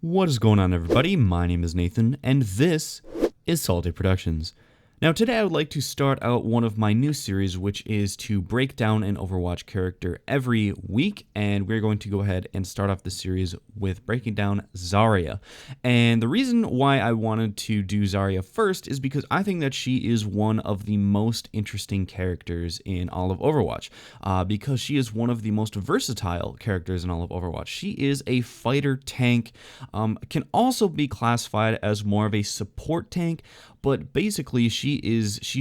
What is going on, everybody? My name is Nathan, and this is Salty Productions. Now, today I would like to start out one of my new series, which is to break down an Overwatch character every week, and we're going to go ahead and start off the series with breaking down Zarya. And the reason why I wanted to do Zarya first is because I think that she is one of the most interesting characters in all of Overwatch, because she is one of the most versatile characters in all of Overwatch. She is a fighter tank, can also be classified as more of a support tank, but basically she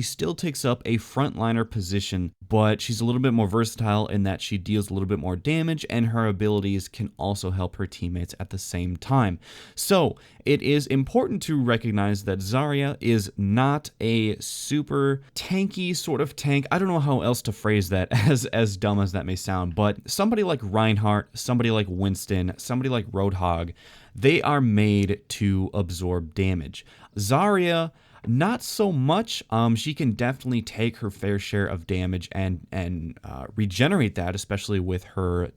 still takes up a frontliner position, but she's a little bit more versatile in that she deals a little bit more damage, and her abilities can also help her teammates at the same time. So it is important to recognize that Zarya is not a super tanky sort of tank. I don't know how else to phrase that, as dumb as that may sound, but somebody like Reinhardt, somebody like Winston, somebody like Roadhog, they are made to absorb damage. Zarya, not so much. She can definitely take her fair share of damage and regenerate that, especially with her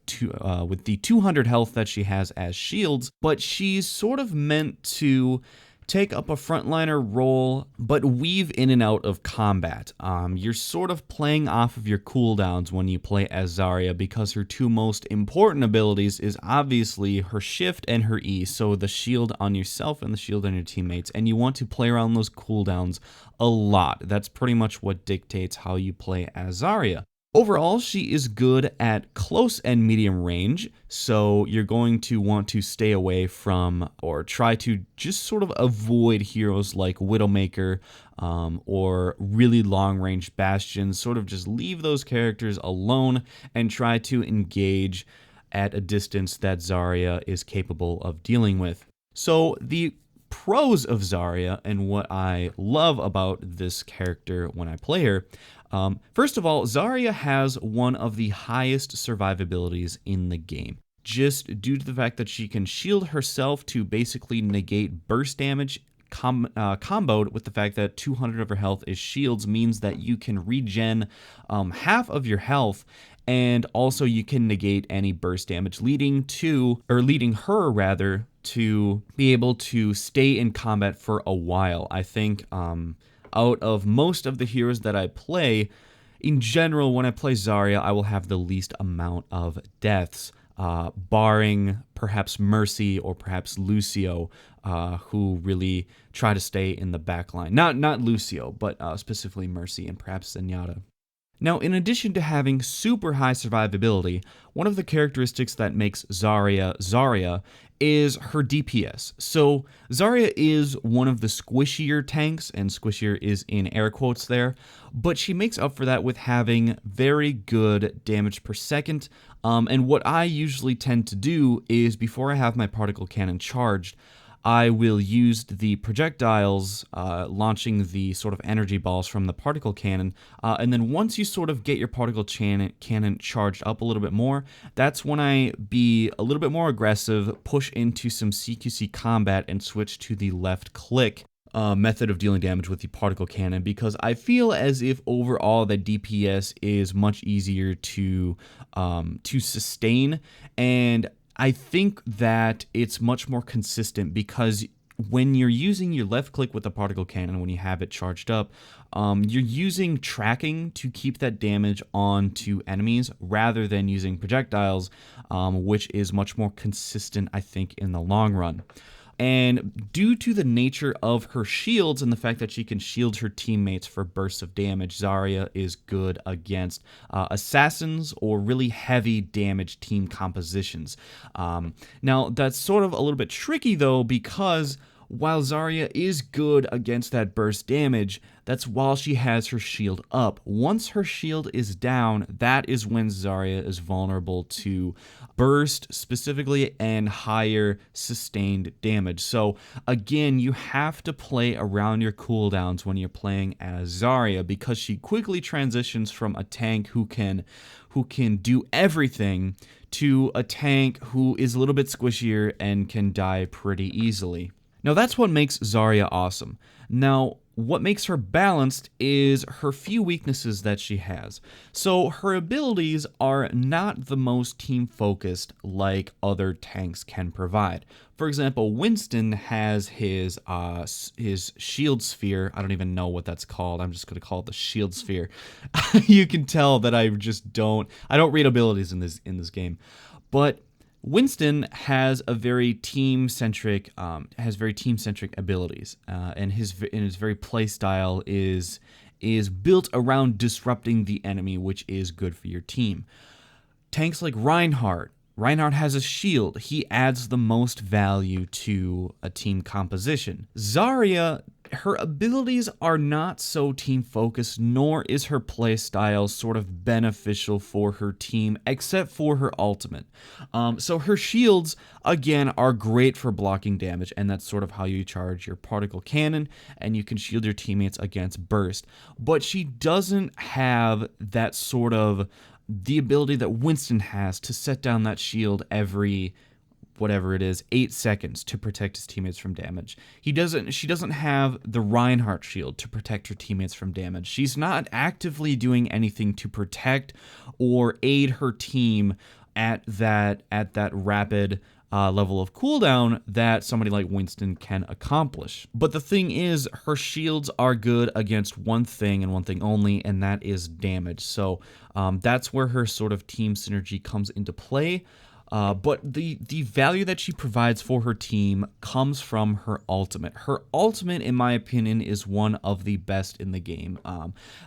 with the 200 health that she has as shields. But she's sort of meant to take up a frontliner role, but weave in and out of combat. You're sort of playing off of your cooldowns when you play as Zarya, because her two most important abilities is obviously her shift and her E, so the shield on yourself and the shield on your teammates, and you want to play around those cooldowns a lot. That's pretty much what dictates how you play as Zarya. Overall, she is good at close and medium range, so you're going to want to stay away from or try to just sort of avoid heroes like Widowmaker or really long-range Bastions. Sort of just leave those characters alone and try to engage at a distance that Zarya is capable of dealing with. So the pros of Zarya and what I love about this character when I play her. First of all, Zarya has one of the highest survivabilities in the game, just due to the fact that she can shield herself to basically negate burst damage. Comboed with the fact that 200 of her health is shields means that you can regen half of your health, and also you can negate any burst damage, leading her to be able to stay in combat for a while. I think out of most of the heroes that I play, in general, when I play Zarya, I will have the least amount of deaths, barring perhaps Mercy or perhaps Lucio, who really try to stay in the backline. Not Lucio, but specifically Mercy and perhaps Zenyatta. Now, in addition to having super high survivability, one of the characteristics that makes Zarya is her DPS. So Zarya is one of the squishier tanks, and squishier is in air quotes there, but she makes up for that with having very good damage per second. And what I usually tend to do is, before I have my particle cannon charged, I will use the projectiles, launching the sort of energy balls from the particle cannon, and then once you sort of get your particle cannon charged up a little bit more, that's when I be a little bit more aggressive, push into some CQC combat, and switch to the left click method of dealing damage with the particle cannon, because I feel as if overall the DPS is much easier to sustain, and I think that it's much more consistent, because when you're using your left click with the particle cannon, when you have it charged up, you're using tracking to keep that damage onto enemies rather than using projectiles, which is much more consistent, I think, in the long run. And due to the nature of her shields and the fact that she can shield her teammates for bursts of damage, Zarya is good against assassins or really heavy damage team compositions. Now, that's sort of a little bit tricky, though, because while Zarya is good against that burst damage, that's while she has her shield up. Once her shield is down, that is when Zarya is vulnerable to burst specifically and higher sustained damage. So again, you have to play around your cooldowns when you're playing as Zarya, because she quickly transitions from a tank who can do everything to a tank who is a little bit squishier and can die pretty easily. Now, that's what makes Zarya awesome. Now, what makes her balanced is her few weaknesses that she has. So her abilities are not the most team focused like other tanks can provide. For example, Winston has his shield sphere. I don't even know what that's called. I'm just going to call it the shield sphere. You can tell that I don't read abilities in this game. But Winston has a very team-centric abilities, and his very play style is built around disrupting the enemy, which is good for your team. Tanks like Reinhardt has a shield. He adds the most value to a team composition. Zarya, her abilities are not so team focused, nor is her playstyle sort of beneficial for her team, except for her ultimate. So her shields, again, are great for blocking damage, and that's sort of how you charge your particle cannon, and you can shield your teammates against burst. But she doesn't have that sort of the ability that Winston has to set down that shield every whatever it is 8 seconds to protect his teammates from damage. She doesn't have the Reinhardt shield to protect her teammates from damage. She's not actively doing anything to protect or aid her team at that rapid level of cooldown that somebody like Winston can accomplish. But the thing is, her shields are good against one thing and one thing only, and that is damage. So that's where her sort of team synergy comes into play. But the value that she provides for her team comes from her ultimate. Her ultimate, in my opinion, is one of the best in the game.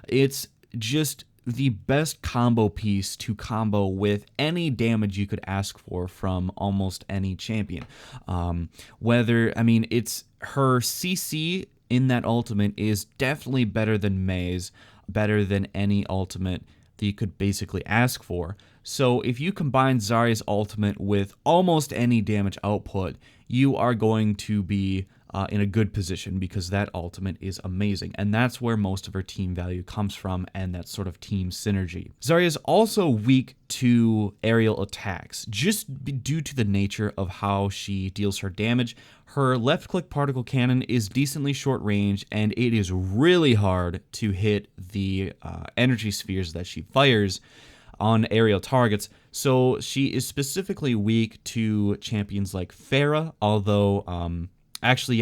It's just the best combo piece to combo with any damage you could ask for from almost any champion. It's her CC in that ultimate is definitely better than Mei's, better than any ultimate that you could basically ask for. So if you combine Zarya's ultimate with almost any damage output, you are going to be in a good position because that ultimate is amazing. And that's where most of her team value comes from, and that sort of team synergy. Zarya is also weak to aerial attacks, just due to the nature of how she deals her damage. Her left-click particle cannon is decently short range, and it is really hard to hit the energy spheres that she fires on aerial targets. So she is specifically weak to champions like Pharah, although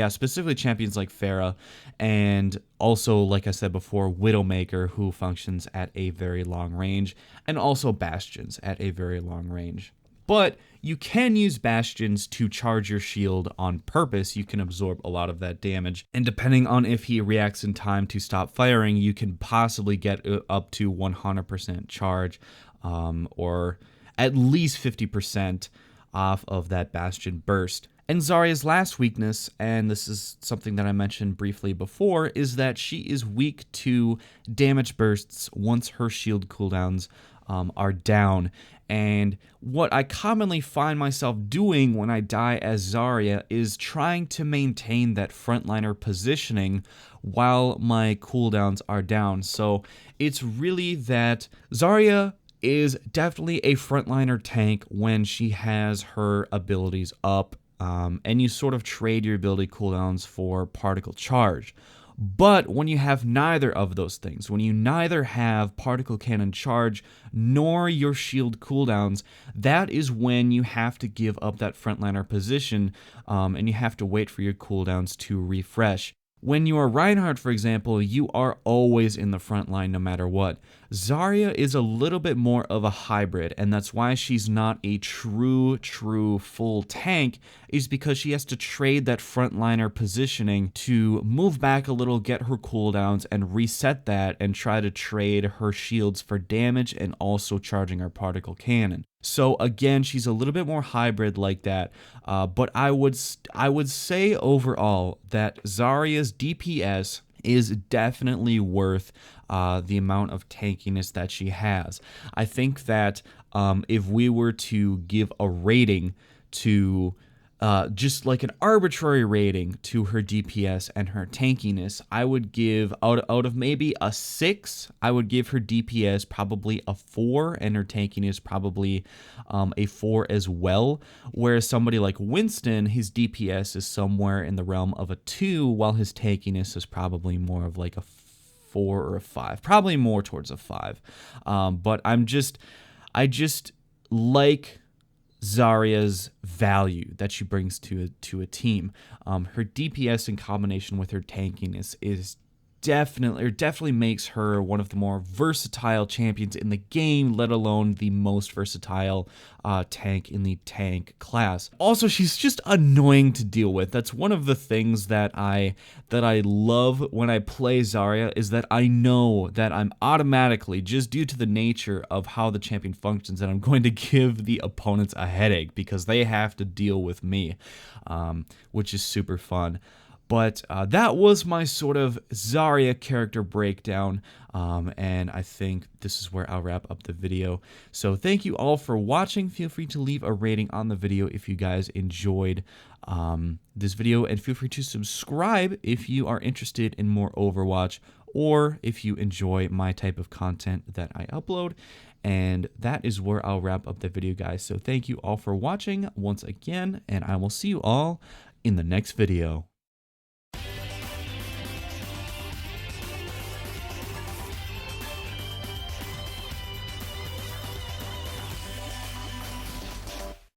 specifically champions like Pharah, and also, like I said before, Widowmaker, who functions at a very long range, and also Bastions at a very long range. But you can use Bastions to charge your shield on purpose. You can absorb a lot of that damage, and depending on if he reacts in time to stop firing, you can possibly get up to 100% charge, or at least 50% off of that Bastion burst. And Zarya's last weakness, and this is something that I mentioned briefly before, is that she is weak to damage bursts once her shield cooldowns are down. And what I commonly find myself doing when I die as Zarya is trying to maintain that frontliner positioning while my cooldowns are down. So it's really that Zarya is definitely a frontliner tank when she has her abilities up, and you sort of trade your ability cooldowns for particle charge. But when you have neither of those things, when you neither have particle cannon charge nor your shield cooldowns, that is when you have to give up that frontliner position, and you have to wait for your cooldowns to refresh. When you are Reinhardt, for example, you are always in the front line no matter what. Zarya is a little bit more of a hybrid, and that's why she's not a true full tank, is because she has to trade that frontliner positioning to move back a little, get her cooldowns, and reset that, and try to trade her shields for damage and also charging her particle cannon. So again, she's a little bit more hybrid like that, but I would say overall that Zarya's DPS is definitely worth the amount of tankiness that she has. I think that if we were to give a rating to just like an arbitrary rating to her DPS and her tankiness, I would give out of maybe a 6, I would give her DPS probably a 4 and her tankiness probably a 4 as well. Whereas somebody like Winston, his DPS is somewhere in the realm of a 2, while his tankiness is probably more of like a 4 or a 5, probably more towards a 5. But I just like Zarya's value that she brings to a team. Her DPS in combination with her tankiness is definitely makes her one of the more versatile champions in the game, let alone the most versatile tank in the tank class. Also, she's just annoying to deal with. That's one of the things that I love when I play Zarya, is that I know that I'm automatically, just due to the nature of how the champion functions, that I'm going to give the opponents a headache because they have to deal with me, which is super fun. But that was my sort of Zarya character breakdown, and I think this is where I'll wrap up the video. So thank you all for watching. Feel free to leave a rating on the video if you guys enjoyed this video, and feel free to subscribe if you are interested in more Overwatch, or if you enjoy my type of content that I upload. And that is where I'll wrap up the video, guys. So thank you all for watching once again, and I will see you all in the next video.